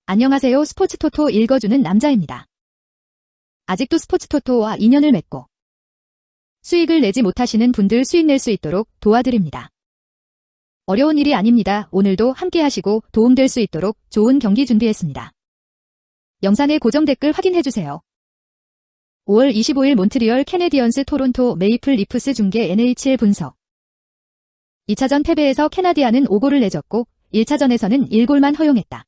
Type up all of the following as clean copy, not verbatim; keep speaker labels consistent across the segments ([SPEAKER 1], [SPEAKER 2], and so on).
[SPEAKER 1] 안녕하세요. 스포츠토토 읽어주는 남자입니다. 아직도 스포츠토토와 인연을 맺고 수익을 내지 못하시는 분들 수익 낼 수 있도록 도와드립니다. 어려운 일이 아닙니다. 오늘도 함께 하시고 도움될 수 있도록 좋은 경기 준비했습니다. 영상의 고정 댓글 확인해주세요. 5월 25일 몬트리올 캐네디언스 토론토 메이플 리프스 중계 NHL 분석. 2차전 패배에서 캐나디아는 5골을 내줬고 1차전에서는 1골만 허용했다.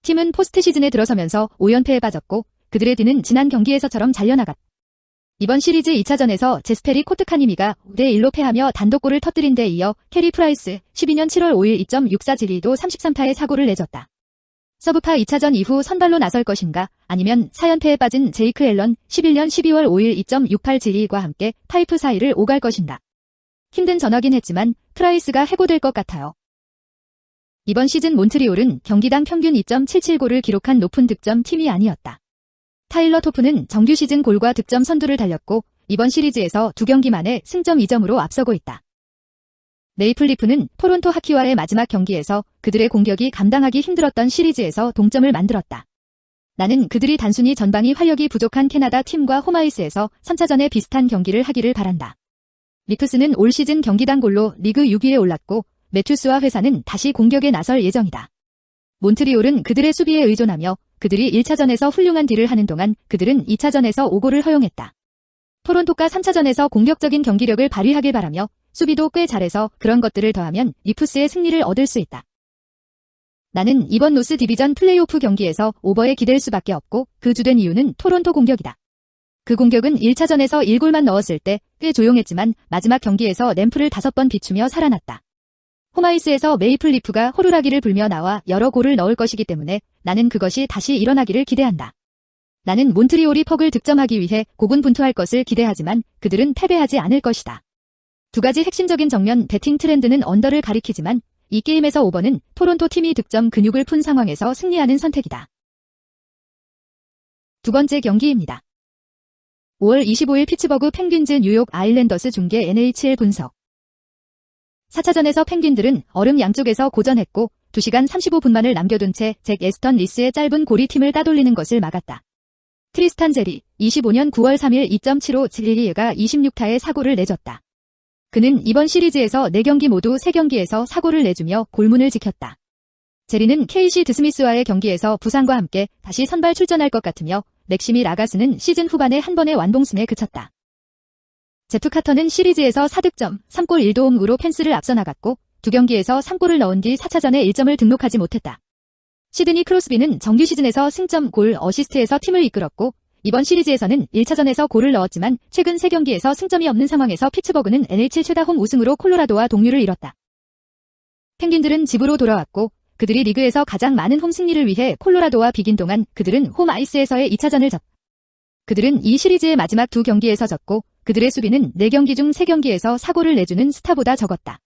[SPEAKER 1] 팀은 포스트 시즌에 들어서면서 5연패에 빠졌고 그들의 뒤는 지난 경기에서처럼 잘려나갔다. 이번 시리즈 2차전에서 제스페리 코트카니미가 5대1로 패하며 단독골을 터뜨린 데 이어 캐리 프라이스 12년 7월 5일 2.64 질리도 33타에 4골을 내줬다. 서브파 2차전 이후 선발로 나설 것인가 아니면 4연패에 빠진 제이크 앨런 11년 12월 5일 2.68 질리과 함께 파이프 사이를 오갈 것인가. 힘든 전화긴 했지만 프라이스가 해고될 것 같아요. 이번 시즌 몬트리올은 경기당 평균 2.77골을 기록한 높은 득점 팀이 아니었다. 타일러 토프는 정규 시즌 골과 득점 선두를 달렸고 이번 시리즈에서 2경기 만에 승점 2점으로 앞서고 있다. 메이플 리프는 토론토 하키와의 마지막 경기에서 그들의 공격이 감당하기 힘들었던 시리즈에서 동점을 만들었다. 나는 그들이 단순히 전방위 활력이 부족한 캐나다 팀과 홈아이스에서 3차전에 비슷한 경기를 하기를 바란다. 리프스는 올 시즌 경기당 골로 리그 6위에 올랐고 매튜스와 회사는 다시 공격에 나설 예정이다. 몬트리올은 그들의 수비에 의존하며 그들이 1차전에서 훌륭한 딜을 하는 동안 그들은 2차전에서 5골을 허용했다. 토론토가 3차전에서 공격적인 경기력을 발휘하길 바라며 수비도 꽤 잘해서 그런 것들을 더하면 리프스의 승리를 얻을 수 있다. 나는 이번 노스 디비전 플레이오프 경기에서 오버에 기댈 수밖에 없고 그 주된 이유는 토론토 공격이다. 그 공격은 1차전에서 1골만 넣었을 때 꽤 조용했지만 마지막 경기에서 램프를 5번 비추며 살아났다. 홈아이스에서 메이플 리프가 호루라기를 불며 나와 여러 골을 넣을 것이기 때문에 나는 그것이 다시 일어나기를 기대한다. 나는 몬트리올이 퍽을 득점하기 위해 고군분투할 것을 기대하지만 그들은 패배하지 않을 것이다. 두 가지 핵심적인 정면 배팅 트렌드는 언더를 가리키지만 이 게임에서 오버는 토론토 팀이 득점 근육을 푼 상황에서 승리하는 선택이다. 두 번째 경기입니다. 5월 25일 피츠버그 펭귄즈 뉴욕 아일랜더스 중계 NHL 분석. 4차전에서 펭귄들은 얼음 양쪽에서 고전했고 2시간 35분만을 남겨둔 채 잭 에스턴 리스의 짧은 골이 팀을 따돌리는 것을 막았다. 트리스탄 제리, 25년 9월 3일 2.75 질리가 26타에 4골을 내줬다. 그는 이번 시리즈에서 4경기 모두 3경기에서 4골을 내주며 골문을 지켰다. 제리는 케이시 드스미스와의 경기에서 부상과 함께 다시 선발 출전할 것 같으며 맥시미 라가스는 시즌 후반에 한 번의 완봉승에 그쳤다. 제프 카터는 시리즈에서 4득점, 3골 1도움으로 펜스를 앞서 나갔고 2경기에서 3골을 넣은 뒤 4차전에 1점을 등록하지 못했다. 시드니 크로스비는 정규 시즌에서 승점, 골, 어시스트에서 팀을 이끌었고 이번 시리즈에서는 1차전에서 골을 넣었지만 최근 3경기에서 승점이 없는 상황에서 피츠버그는 NHL 최다 홈 우승으로 콜로라도와 동률을 이뤘다. 펭귄들은 집으로 돌아왔고 그들이 리그에서 가장 많은 홈 승리를 위해 콜로라도와 비긴 동안 그들은 홈 아이스에서의 2차전을 졌다. 그들은 이 시리즈의 마지막 2경기에서 졌고 그들의 수비는 4경기 중 3경기에서 4골을 내주는 스타보다 적었다.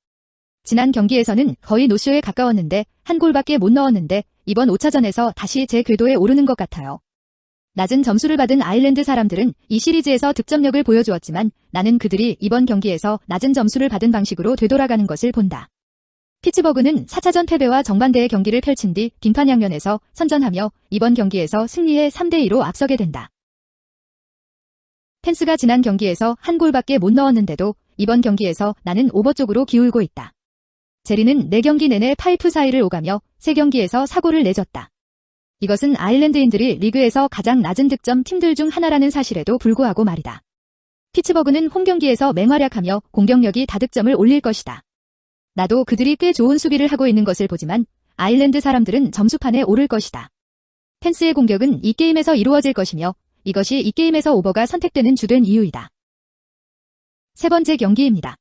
[SPEAKER 1] 지난 경기에서는 거의 노쇼에 가까웠는데 한 골밖에 못 넣었는데 이번 5차전에서 다시 제 궤도에 오르는 것 같아요. 낮은 점수를 받은 아일랜드 사람들은 이 시리즈에서 득점력을 보여주었지만 나는 그들이 이번 경기에서 낮은 점수를 받은 방식으로 되돌아가는 것을 본다. 피츠버그는 4차전 패배와 정반대의 경기를 펼친 뒤 빙판 양면에서 선전하며 이번 경기에서 승리에 3대2로 앞서게 된다. 펜스가 지난 경기에서 한 골밖에 못 넣었는데도 이번 경기에서 나는 오버 쪽으로 기울고 있다. 제리는 4경기 내내 파이프 사이를 오가며 3경기에서 4골을 내줬다. 이것은 아일랜드인들이 리그에서 가장 낮은 득점 팀들 중 하나라는 사실에도 불구하고 말이다. 피츠버그는 홈 경기에서 맹활약하며 공격력이 다득점을 올릴 것이다. 나도 그들이 꽤 좋은 수비를 하고 있는 것을 보지만 아일랜드 사람들은 점수판에 오를 것이다. 펜스의 공격은 이 게임에서 이루어질 것이며 이것이 이 게임에서 오버가 선택되는 주된 이유이다. 세 번째 경기입니다.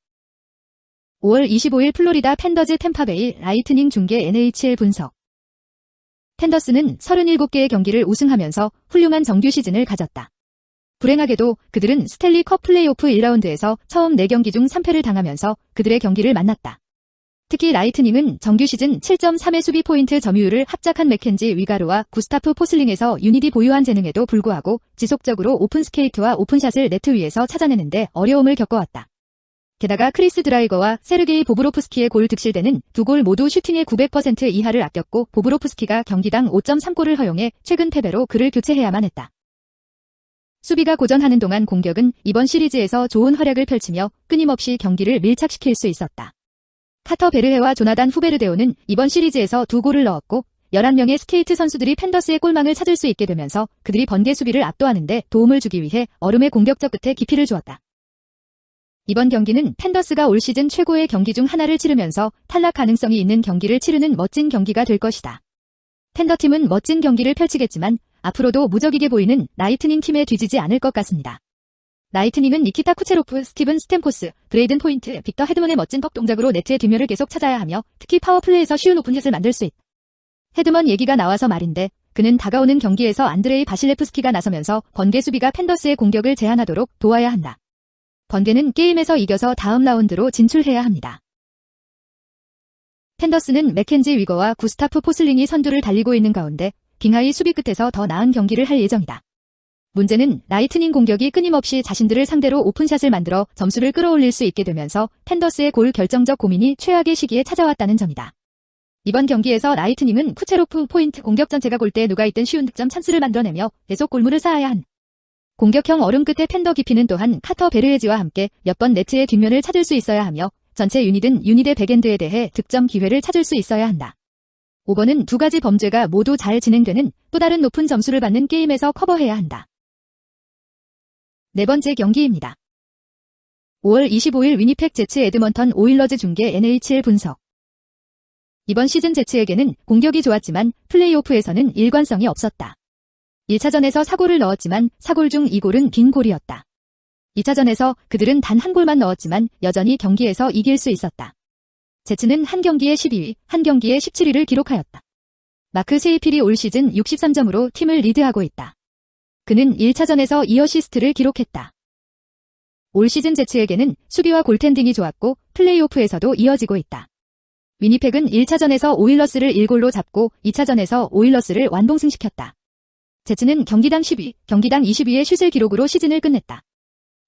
[SPEAKER 1] 5월 25일 플로리다 팬더즈 템파베이 라이트닝 중계 NHL 분석. 팬더스는 37개의 경기를 우승하면서 훌륭한 정규 시즌을 가졌다. 불행하게도 그들은 스탠리컵 플레이오프 1라운드에서 처음 4경기 중 3패를 당하면서 그들의 경기를 만났다. 특히 라이트닝은 정규 시즌 7.3의 수비 포인트 점유율을 합작한 맥켄지 위가루와 구스타프 포슬링에서 유닛이 보유한 재능에도 불구하고 지속적으로 오픈 스케이트와 오픈샷을 네트 위에서 찾아내는데 어려움을 겪어왔다. 게다가 크리스 드라이거와 세르게이 보브로프스키의 골 득실대는 두 골 모두 슈팅의 900% 이하를 아꼈고 보브로프스키가 경기당 5.3골을 허용해 최근 패배로 그를 교체해야만 했다. 수비가 고전하는 동안 공격은 이번 시리즈에서 좋은 활약을 펼치며 끊임없이 경기를 밀착시킬 수 있었다. 카터 베르헤와 조나단 후베르데오는 이번 시리즈에서 두 골을 넣었고 11명의 스케이트 선수들이 팬더스의 골망을 찾을 수 있게 되면서 그들이 번개 수비를 압도하는 데 도움을 주기 위해 얼음의 공격적 끝에 깊이를 주었다. 이번 경기는 팬더스가 올 시즌 최고의 경기 중 하나를 치르면서 탈락 가능성이 있는 경기를 치르는 멋진 경기가 될 것이다. 팬더팀은 멋진 경기를 펼치겠지만 앞으로도 무적이게 보이는 라이트닝 팀에 뒤지지 않을 것 같습니다. 라이트닝은 니키타 쿠체로프, 스티븐 스탬코스, 브레이든 포인트, 빅터 헤드먼의 멋진 법 동작으로 네트의 뒷면을 계속 찾아야 하며 특히 파워플레이에서 쉬운 오픈 샷을 만들 수 있다. 헤드먼 얘기가 나와서 말인데 그는 다가오는 경기에서 안드레이 바실레프스키가 나서면서 번개 수비가 팬더스의 공격을 제한하도록 도와야 한다. 번개는 게임에서 이겨서 다음 라운드로 진출해야 합니다. 팬더스는 맥켄지 위거와 구스타프 포슬링이 선두를 달리고 있는 가운데 빙하이 수비 끝에서 더 나은 경기를 할 예정이다. 문제는 라이트닝 공격이 끊임없이 자신들을 상대로 오픈샷을 만들어 점수를 끌어올릴 수 있게 되면서 팬더스의 골 결정적 고민이 최악의 시기에 찾아왔다는 점이다. 이번 경기에서 라이트닝은 쿠체로프 포인트 공격 전체가 골대에 누가있던 쉬운 득점 찬스를 만들어내며 계속 골문을 쌓아야 한다. 공격형 얼음 끝의 팬더 깊이는 또한 카터 베르헤지와 함께 몇 번 네트의 뒷면을 찾을 수 있어야 하며 전체 유닛은 유닛의 백엔드에 대해 득점 기회를 찾을 수 있어야 한다. 5번은 두 가지 범죄가 모두 잘 진행되는 또 다른 높은 점수를 받는 게임에서 커버해야 한다. 네 번째 경기입니다. 5월 25일 위니펙 제츠 에드먼턴 오일러즈 중계 NHL 분석. 이번 시즌 제츠에게는 공격이 좋았지만 플레이오프에서는 일관성이 없었다. 1차전에서 4골을 넣었지만 4골 중 2골은 빈 골이었다. 2차전에서 그들은 단 한 골만 넣었지만 여전히 경기에서 이길 수 있었다. 제츠는 한 경기에 12위, 한 경기에 17위를 기록하였다. 마크 세이필이 올 시즌 63점으로 팀을 리드하고 있다. 그는 1차전에서 2어시스트를 기록했다. 올 시즌 제츠에게는 수비와 골텐딩이 좋았고 플레이오프에서도 이어지고 있다. 위니펙은 1차전에서 오일러스를 1골로 잡고 2차전에서 오일러스를 완봉승시켰다. 제츠는 경기당 10위, 경기당 20위의 슛을 기록으로 시즌을 끝냈다.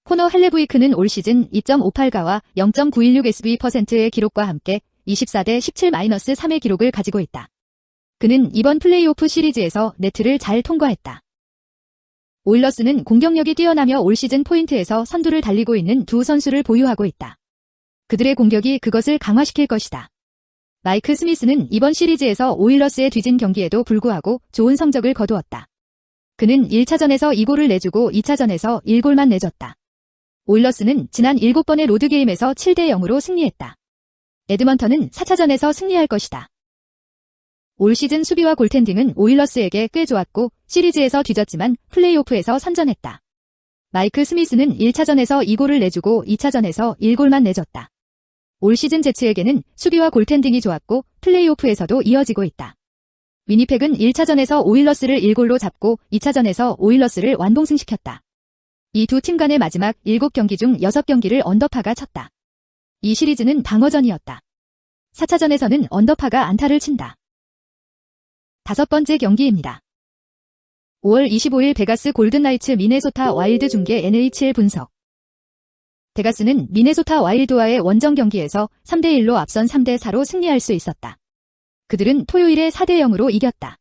[SPEAKER 1] 코너 헬레부이크는 올 시즌 2.58가와 0.916SB%의 기록과 함께 24대 17-3의 기록을 가지고 있다. 그는 이번 플레이오프 시리즈에서 네트를 잘 통과했다. 오일러스는 공격력이 뛰어나며 올 시즌 포인트에서 선두를 달리고 있는 두 선수를 보유하고 있다. 그들의 공격이 그것을 강화시킬 것이다. 마이크 스미스는 이번 시리즈에서 오일러스에 뒤진 경기에도 불구하고 좋은 성적을 거두었다. 그는 1차전에서 2골을 내주고 2차전에서 1골만 내줬다. 오일러스는 지난 7번의 로드게임에서 7대 0으로 승리했다. 에드먼턴은 4차전에서 승리할 것이다. 올 시즌 수비와 골텐딩은 오일러스에게 꽤 좋았고 시리즈에서 뒤졌지만 플레이오프에서 선전했다. 마이크 스미스는 1차전에서 2골을 내주고 2차전에서 1골만 내줬다. 올 시즌 제츠에게는 수비와 골텐딩이 좋았고 플레이오프에서도 이어지고 있다. 위니펙은 1차전에서 오일러스를 1골로 잡고 2차전에서 오일러스를 완봉승시켰다. 이 두 팀 간의 마지막 7경기 중 6경기를 언더파가 쳤다. 이 시리즈는 방어전이었다. 4차전에서는 언더파가 안타를 친다. 다섯 번째 경기입니다. 5월 25일 베가스 골든나이츠 미네소타 와일드 중계 NHL 분석. 베가스는 미네소타 와일드와의 원정 경기에서 3대1로 앞선 3대4로 승리할 수 있었다. 그들은 토요일에 4대0으로 이겼다.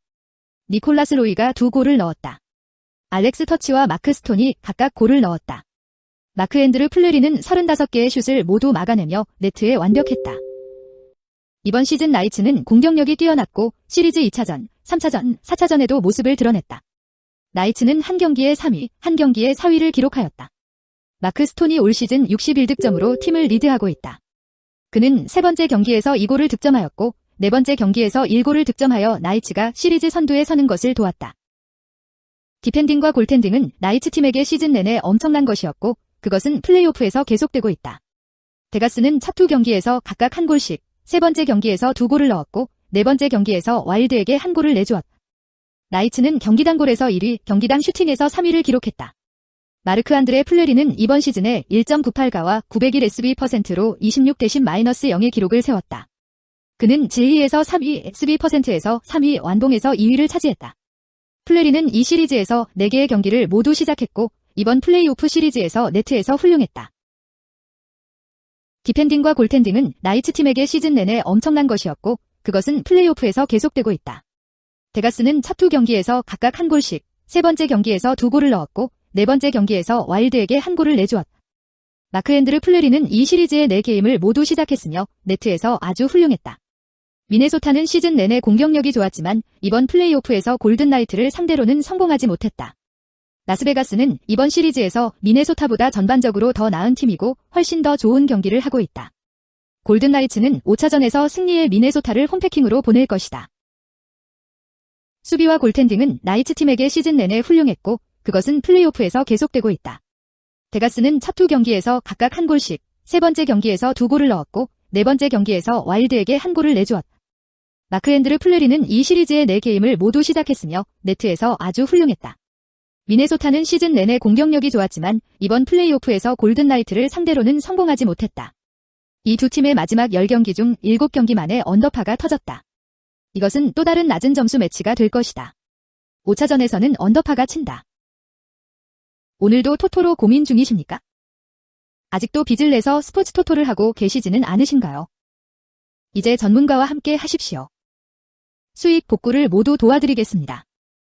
[SPEAKER 1] 니콜라스 로이가 2골을 넣었다. 알렉스 터치와 마크 스톤이 각각 골을 넣었다. 마크 앤드루 플레리는 35개의 슛을 모두 막아내며 네트에 완벽했다. 이번 시즌 나이츠는 공격력이 뛰어났고 시리즈 2차전, 3차전, 4차전에도 모습을 드러냈다. 나이츠는 한 경기에 3위, 한 경기에 4위를 기록하였다. 마크 스톤이 올 시즌 61득점으로 팀을 리드하고 있다. 그는 세 번째 경기에서 2골을 득점하였고 네 번째 경기에서 1골을 득점하여 나이츠가 시리즈 선두에 서는 것을 도왔다. 디펜딩과 골텐딩은 나이츠 팀에게 시즌 내내 엄청난 것이었고 그것은 플레이오프에서 계속되고 있다. 베가스는 첫 두 경기에서 각각 한 골씩, 세 번째 경기에서 2골을 넣었고 네 번째 경기에서 와일드에게 한 골을 내주었다. 나이츠는 경기당 골에서 1위, 경기당 슈팅에서 3위를 기록했다. 마르크 안드레 플레리는 이번 시즌에 1.98가와 901SB%로 26-0의 기록을 세웠다. 그는 진리에서 3위, SB%에서 3위, 완봉에서 2위를 차지했다. 플레리는 이 시리즈에서 4개의 경기를 모두 시작했고 이번 플레이오프 시리즈에서 네트에서 훌륭했다. 디펜딩과 골텐딩은 나이츠 팀에게 시즌 내내 엄청난 것이었고 그것은 플레이오프에서 계속되고 있다. 데가스는 첫 두 경기에서 각각 한 골씩, 세 번째 경기에서 두 골을 넣었고 네 번째 경기에서 와일드에게 한 골을 내주었다. 마크 앤드루 플레리는 이 시리즈의 4게임을 모두 시작했으며 네트에서 아주 훌륭했다. 미네소타는 시즌 내내 공격력이 좋았지만 이번 플레이오프에서 골든 나이트를 상대로는 성공하지 못했다. 라스베가스는 이번 시리즈에서 미네소타보다 전반적으로 더 나은 팀이고 훨씬 더 좋은 경기를 하고 있다. 골든 나이츠는 5차전에서 승리의 미네소타를 홈패킹으로 보낼 것이다. 수비와 골텐딩은 나이츠 팀에게 시즌 내내 훌륭했고 그것은 플레이오프에서 계속되고 있다. 데가스는 첫 두 경기에서 각각 한 골씩, 세 번째 경기에서 두 골을 넣었고 네 번째 경기에서 와일드에게 한 골을 내주었다. 마크 앤드루 플레리는 이 시리즈의 4게임을 모두 시작했으며 네트에서 아주 훌륭했다. 미네소타는 시즌 내내 공격력이 좋았지만 이번 플레이오프에서 골든 나이트를 상대로는 성공하지 못했다. 이 두 팀의 마지막 10경기 중 7경기 만에 언더파가 터졌다. 이것은 또 다른 낮은 점수 매치가 될 것이다. 5차전에서는 언더파가 친다. 오늘도 토토로 고민 중이십니까? 아직도 빚을 내서 스포츠 토토를 하고 계시지는 않으신가요? 이제 전문가와 함께 하십시오. 수익 복구를 모두 도와드리겠습니다.